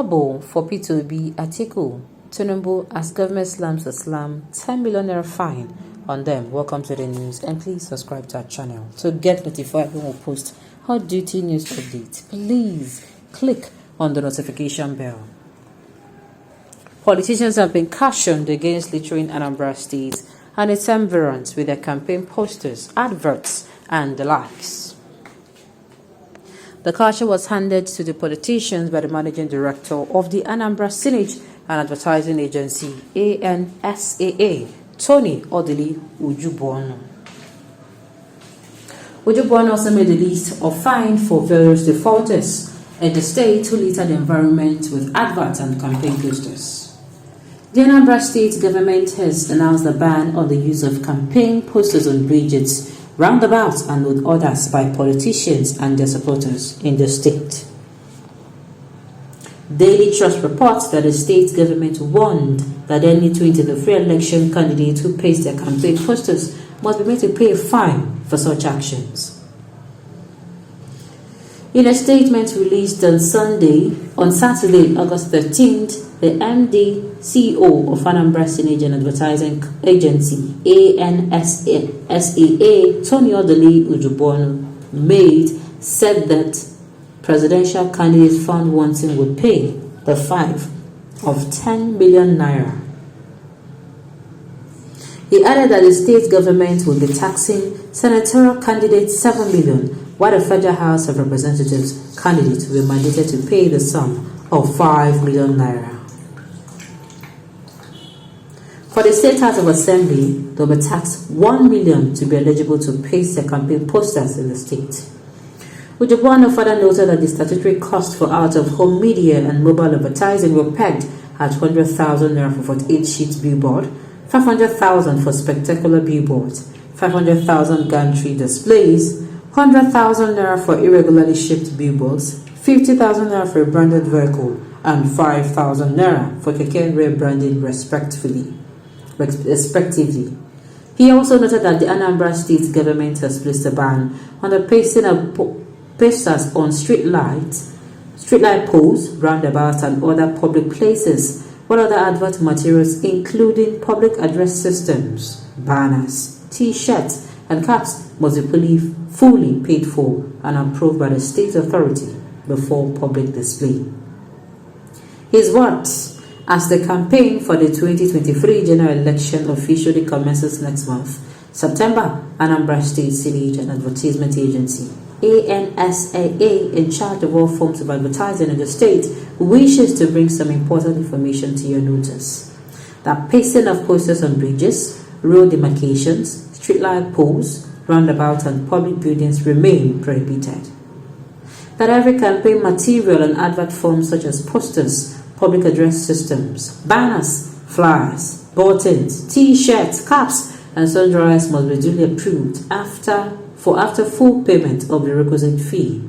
Trouble for P2B Atiku. Tinubu as government slams Islam, 10 million naira fine on them. Welcome to the news and please subscribe to our channel to get notified when we post hot duty news updates. Please click on the notification bell. Politicians have been cautioned against littering Anambra State and its environs with their campaign posters, adverts, and the likes. The caution was handed to the politicians by the managing director of the Anambra Signage and Advertising Agency, ANSAA, Tony Odili Ujubuono. Ujubuono also made a list of fines for various defaulters in the state who litter the environment with adverts and campaign posters. The Anambra State government has announced a ban on the use of campaign posters on bridges, roundabouts, and with others by politicians and their supporters in the state. Daily Trust reports that the state government warned that any 2023 election candidate who pastes their campaign posters must be made to pay a fine for such actions. In a statement released on Saturday, August 13th, the MD CEO of Anambra Signage and Advertising Agency, ANSAA, Tony Odili Ujubuono, said that presidential candidates found wanting would pay the fine of 10 million naira. He added that the state government will be taxing senatorial candidates 7 million, while the Federal House of Representatives candidates will be mandated to pay the sum of 5 million naira. For the State House of Assembly, they will be taxed 1 million to be eligible to paste their campaign posters in the state. Ujubuono further noted that the statutory cost for out-of-home media and mobile advertising were pegged at 100,000 naira for 48 sheet billboard, 500,000 for spectacular billboards, 500,000 gantry displays, 100,000 naira for irregularly shaped billboards, 50,000 naira for a branded vehicle, and 5,000 naira for keke rebranding respectively. He also noted that the Anambra State government has placed a ban on the pasting of posters on streetlight poles, roundabouts, and other public places, while other advert materials including public address systems, banners, T-shirts, and caps must be fully paid for and approved by the state authority before public display. His words: as the campaign for the 2023 general election officially commences next month, September, Anambra State Signage and Advertisement Agency, ANSAA, in charge of all forms of advertising in the state, wishes to bring some important information to your notice. That pasting of posters on bridges, road demarcations, streetlight poles, roundabouts, and public buildings remain prohibited. That every campaign material and advert forms such as posters, public address systems, banners, flyers, buttons, T-shirts, caps, and sundry must be duly approved after full payment of the requisite fee.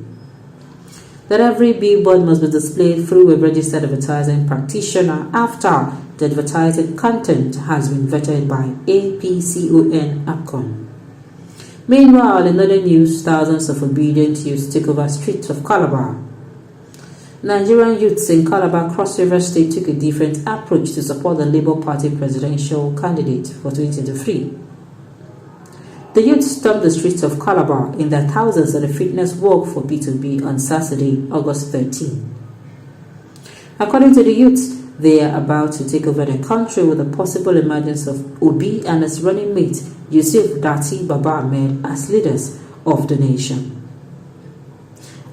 That every billboard must be displayed through a registered advertising practitioner after the advertising content has been vetted by APCON APCON. Meanwhile, in other news, thousands of obedient youths take over streets of Calabar. Nigerian youths in Calabar Cross River State took a different approach to support the Labour Party presidential candidate for 2023. The youth stormed the streets of Calabar in their thousands at a fitness walk for P2B on Saturday, August 13. According to the youths, they are about to take over the country with the possible emergence of Obi and his running mate, Yusuf Dati Baba Ahmed, as leaders of the nation.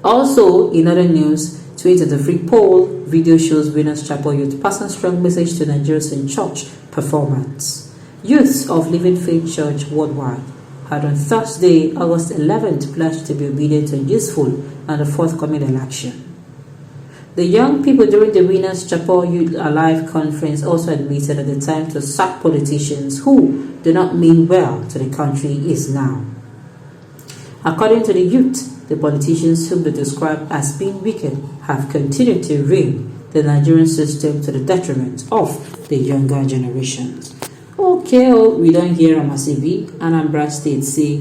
Also, in other news, 2023 poll video shows Winners Chapel youth passing strong message to Nigerians in church performance. Youths of Living Faith Church worldwide had on Thursday, August 11th, pledged to be obedient and useful in the forthcoming election. The young people during the Winners Chapel Youth Alive conference also admitted that the time to sack politicians who do not mean well to the country is now. According to the youth, the politicians whom they describe as being wicked have continued to ruin the Nigerian system to the detriment of the younger generations. Okay, we don't hear Amasibi, Anambra State say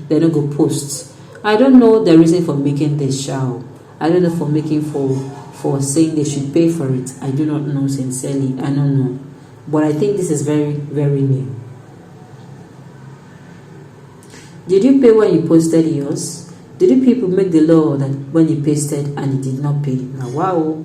they don't go posts. I don't know the reason for making this show. I don't know for making for for saying they should pay for it. I do not know sincerely. I don't know. But I think this is very, very new. Did you pay when you posted yours? Did you people make the law that when you pasted and you did not pay? Now, wow.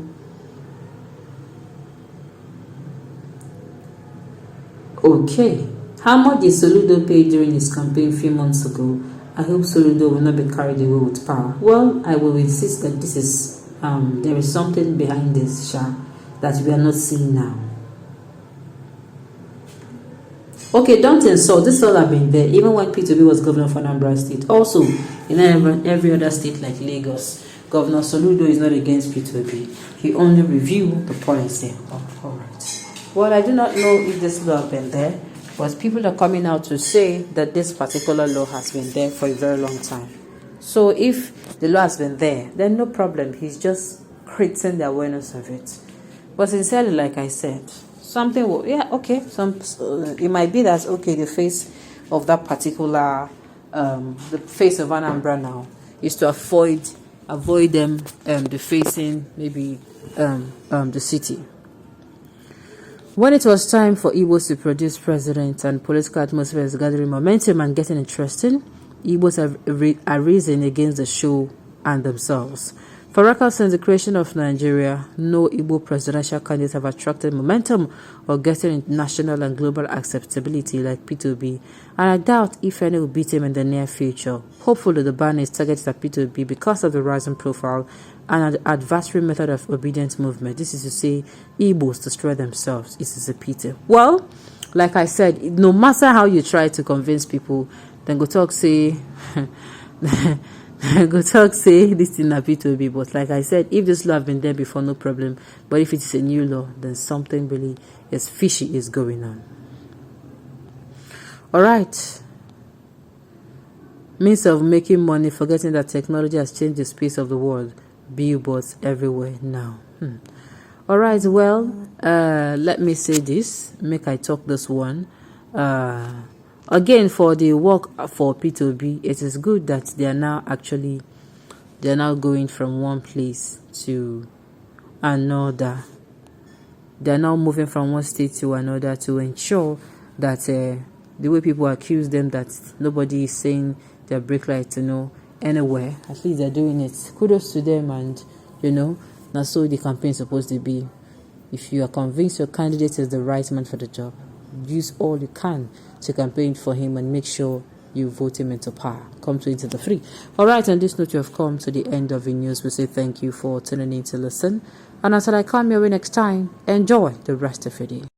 Okay. How much did Soludo pay during his campaign a few months ago? I hope Soludo will not be carried away with power. Well, I will insist that this is there is something behind this, that we are not seeing now. Okay, don't insult. This all have been there even when P2B was governor of Anambra State. Also, in every other state like Lagos, Governor Soludo is not against P2B. He only reviewed the policy. Oh, all right. Well, I do not know if this law has been there, but people are coming out to say that this particular law has been there for a very long time. So if the law has been there, then no problem. He's just creating the awareness of it. But sincerely, like I said, something will, okay. It might be that okay. The face of that particular, the face of Anambra now is to avoid them defacing maybe the city. When it was time for Igbos to produce president and political atmosphere is gathering momentum and getting interesting, Igbos are risen against the show and themselves. For records since the creation of Nigeria, no Igbo presidential candidates have attracted momentum or getting national and global acceptability like P2B, and I doubt if any will beat him in the near future. Hopefully the ban is targeted at P2B because of the rising profile and an adversary method of obedience movement. This is to say, Igbos destroy themselves. This is a pity. Well, like I said, no matter how you try to convince people, then go talk say... go talk say this thing na P2B, but like I said, if this law have been there before, no problem. But if it's a new law, then something really is fishy is going on. Alright. Means of making money, forgetting that technology has changed the space of the world. Billboards everywhere now. Alright, well, let me say this. Make I talk this one. Again, for the work for P2B, it is good that they are now going from one place to another. They are now moving from one state to another to ensure that the way people accuse them that nobody is saying their brake light anywhere, at least they're doing it. Kudos to them, and that's so the campaign is supposed to be. If you are convinced your candidate is the right man for the job, use all you can to campaign for him and make sure you vote him into power. Come to into the free. Alright, on this note, you have come to the end of the news. We say thank you for tuning in to listen. And until I come your way next time, enjoy the rest of your day.